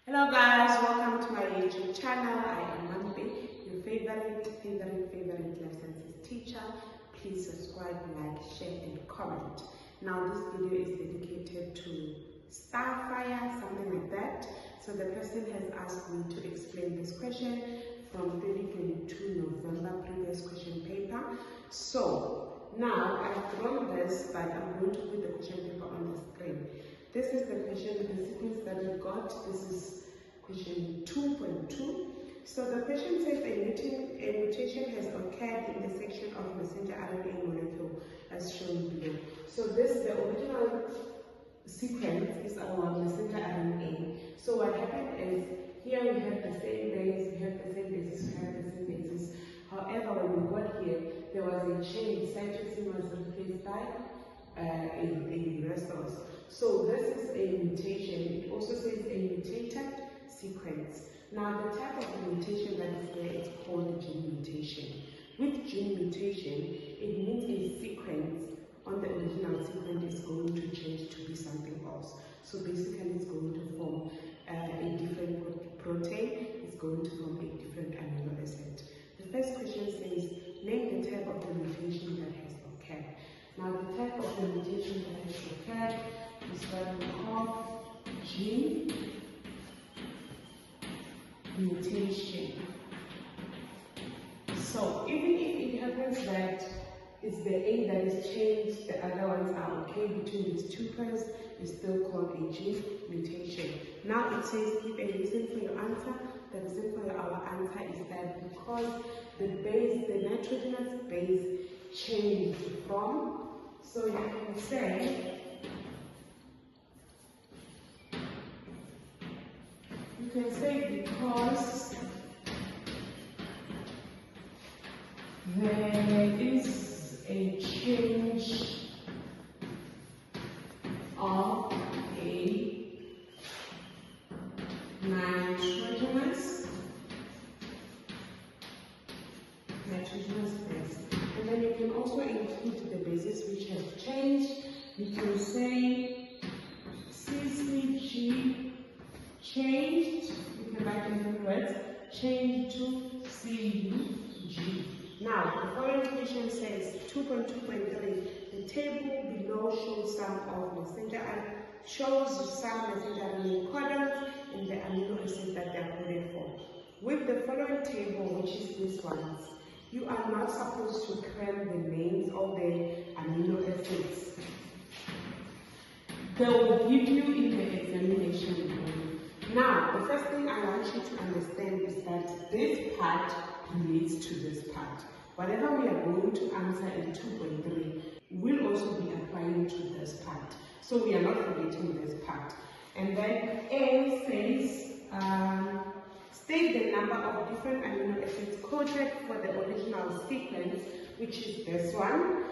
Hello guys, welcome to my YouTube channel. I am Mambe, your favorite life sciences teacher. Please subscribe, like, share and comment. Now this video is dedicated to Starfire, something like that. So the person has asked me to explain this question from 2022 November previous question paper. So now I've drawn this, but I'm going to put the question paper on the screen. This is the question, the sequence that we got. This is question 2.2. So the question says a mutation has occurred in the section of messenger RNA molecule as shown below. So the original sequence is our messenger RNA. So what happened is, here we have the same base, we have the same basis, we have the same basis. However, when we got here, there was a change. Cytosine was replaced by a resource. So this is a mutation. It also says a mutated sequence. Now the type of mutation that is there is called gene mutation. With gene mutation, it means a sequence on the original sequence is going to change to be something else. So basically it's going to form a different protein, it's going to form a different amino acid. The first question says, name the type of the mutation that has occurred. Now the type of the mutation that has occurred is what we call gene mutation. So even if it happens that it's the A that is changed, the other ones are okay between these two pairs, it's still called a gene mutation. Now it says give a reason for your answer. The reason for our answer is that because the base, the nitrogenous base changed from, so you can say, because there is a change of a nitrogenous base. And then you can also include the bases which have changed. You can say CCG changed, you can write in different words, changed to CUG. Now, the following question says 2.2.3, the table below shows some messenger RNA codons and the amino acids that they are coded for. With the following table, which is this one, you are not supposed to cram the names of the amino acids. They will give you in the examination. Now, the first thing I want you to understand is that this part relates to this part. Whatever we are going to answer in 2.3 will also be applying to this part. So we are not forgetting this part. And then A says, state the number of different amino acids coded for the original sequence, which is this one,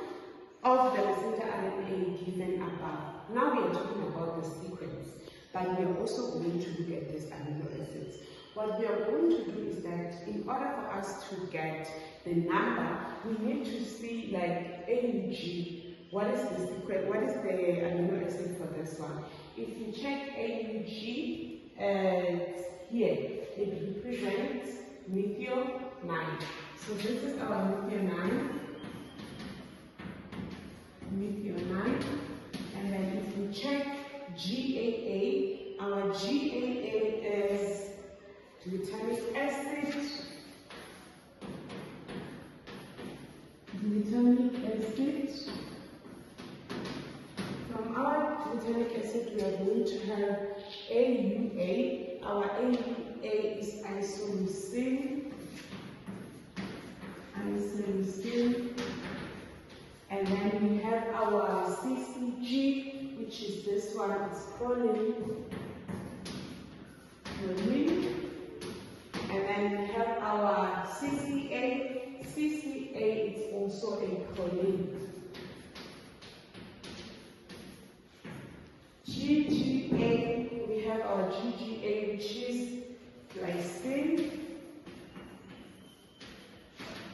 of the messenger RNA given above. Now we are talking about the sequence, but we are also going to look at these amino acids. What we are going to do is that in order for us to get the number, we need to see like AUG. What is the sequence? What is the amino acid for this one? If you check AUG, here it represents methionine. So this is our methionine. And then if you check GAA, our GAA is glutamic acid. From our glutamic acid, we are going to have AUA. Our AUA is isoleucine. And then we have our CCG, which is this one, it's proline. And then we have our CCA. CCA is also a proline. GGA, we have our GGA, which is glycine.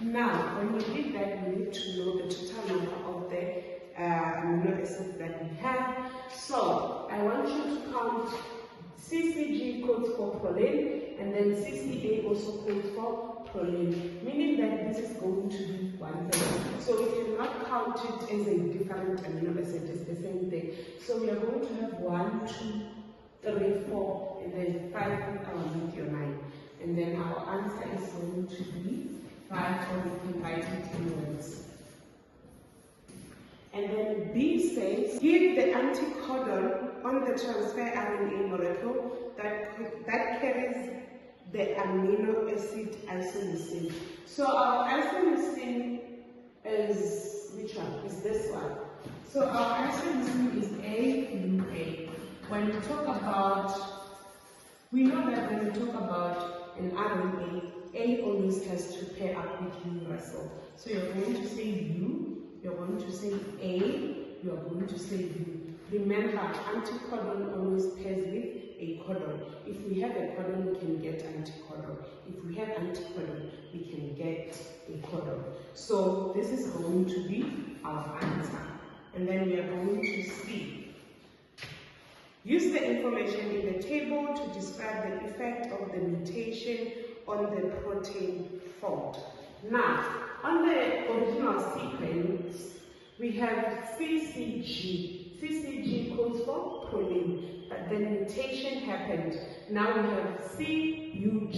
Now, when we did that, we need to know the total number of the amino acids that we have. So, I want you to count CCG codes for proline, and then CCA also codes for proline, meaning that this is going to be one thing. So we cannot count it as a different amino acid, it's the same thing. So we are going to have 1, 2, 3, 4, and then 5 with our methionine. And then our answer is going to be 5, or we can write it in words. And then B says, give the anticodon on the transfer RNA molecule that carries the amino acid isoleucine. So our isoleucine is, which one? Is this one. So our isoleucine is AUA. When we talk about, we know that when we talk about an RNA, A always has to pair up with U, Russell. So you're going to say U, you're going to say A, you're going to say U. Remember, anticodon always pairs with a codon. If we have a codon, we can get anticodon. If we have anticodon, we can get a codon. So this is going to be our answer. And then we are going to see. Use the information in the table to describe the effect of the mutation on the protein fold. Now, on the original sequence, we have CCG. CCG codes for proline, but then mutation happened. Now we have CUG.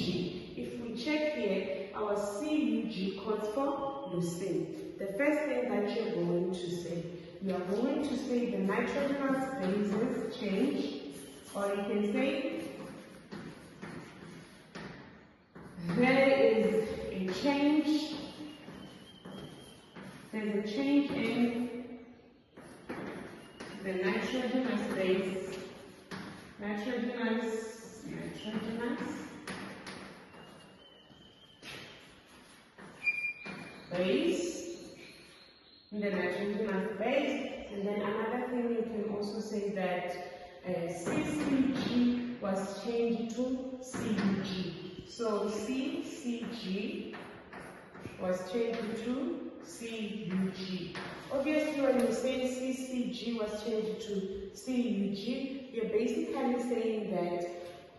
If we check here, our CUG codes for leucine. The first thing that you're going to say, you are going to say the nitrogenous bases change, or you can say there is a change. There's a change in the nitrogenous base, nitrogenous base, in the nitrogenous base, and then another thing you can also say that CCG was changed to CUG. So CCG was changed to CUG. Obviously, when you say CCG was changed to CUG, you're basically saying that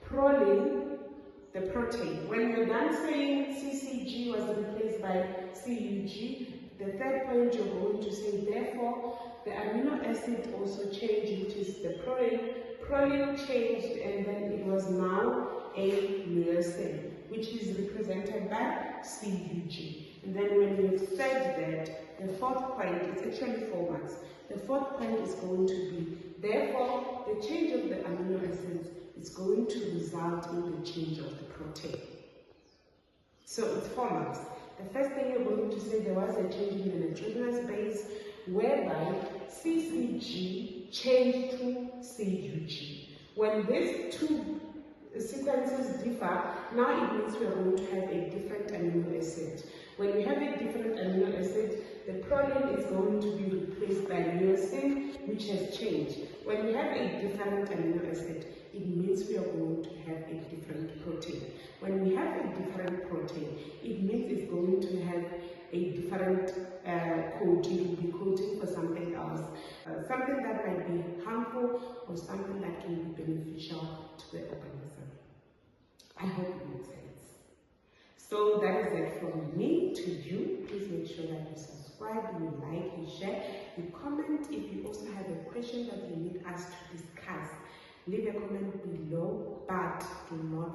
proline, the protein, when you're done saying CCG was replaced by CUG, the third point you're going to say, therefore, the amino acid also changed, which is the proline. Proline changed, and then it was now a leucine, which is represented by CUG. And then when you've said that, the fourth point, it's actually 4 marks. The fourth point is going to be, therefore, the change of the amino acids is going to result in the change of the protein. So it's 4 marks. The first thing you're going to say, there was a change in the nitrogenous base, whereby CCG changed to CUG. When these two sequences differ, now it means we are going to have a different amino acid. When we have a different amino acid, the proline is going to be replaced by leucine, which has changed. When we have a different amino acid, it means we are going to have a different protein. When we have a different protein, it means it's going to have a different coating, it will be coating for something else. Something that might be harmful or something that can be beneficial to the organism. I hope it makes sense. So that is it from me to you. Please make sure that you subscribe, you like, you share, you comment. If you also have a question that you need us to discuss, leave a comment below, but do not